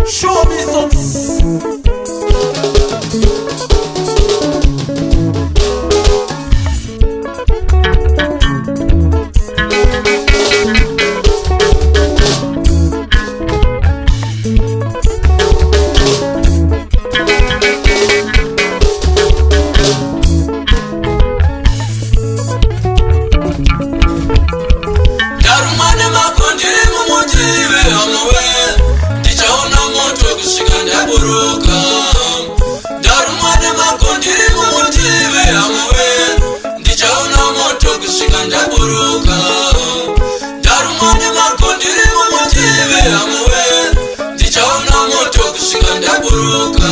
Show me some ndaburuka ndarumwa nemakondiri mumutive amwe ndichaona moto kusvika ndaburuka ndarumwa nemakondiri mumutive amwe ndichaona moto kusvika ndaburuka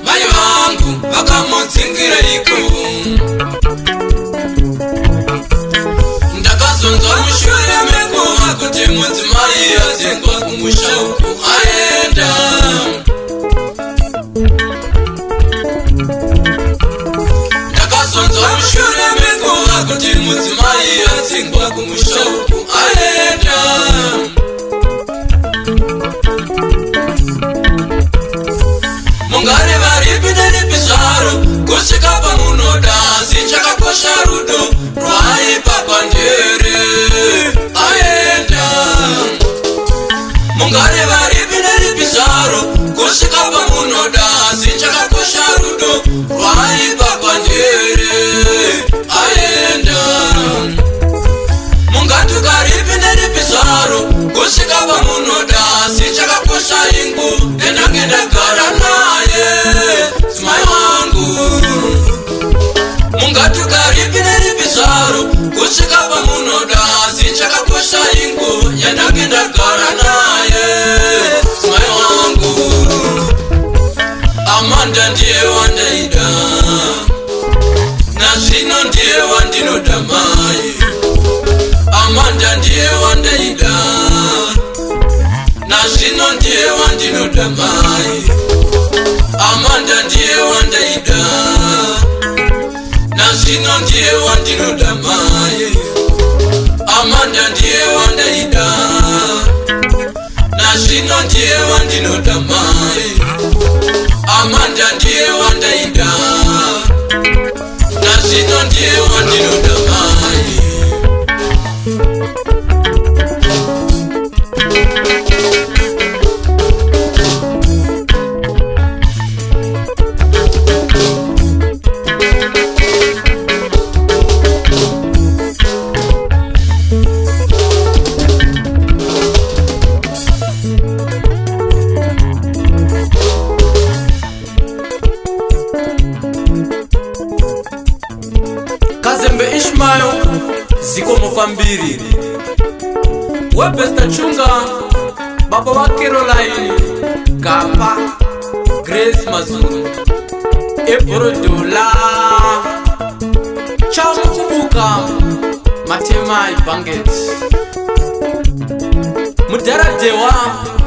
mai vangu vakamutsingireiko ndakazonzwa mushure menguva kuti mudzimai atsengwa kumusha uku aenda ndakazonzwa mushure menguva kuti mudzimai atsengwa kumusha uku aenda mungare varipi neripi zvaro kusvika pamunoda sichakakosha rudo rwaipa kwandiri aenda mungare varipi neripi zvaro kusvika pamunoda sichakakosha rudo rwaipa kwandiri aenda mungatukaripi neripi zvaro kusvika pamunoda sichakakosha ingu endange ndagara naye dzimai wangu mungatukaripi neripi zvaro kusvika pamunoda sichakakosha ingu yandange ndagara naye dzimai wangu Amanda ndiye wandaida nazvino ndiye wandinoda mai Amanda ndiye wandaida nazvino ndiye wandinoda mai Amanda ndiye wandaida nazvino ndiye wandinoda mai Amanda ndiye wandaida nazvino ndiye wandinoda mai Amanda ndiye wandaida nazvino ndiye wandinoda mai Kazembe Ishmael ziko mufambiri Webesta Chunga baba wa Caroline Kapa Grace Mazuru Eborodola Chamukubuka Matema Ibanget Mudara Dewa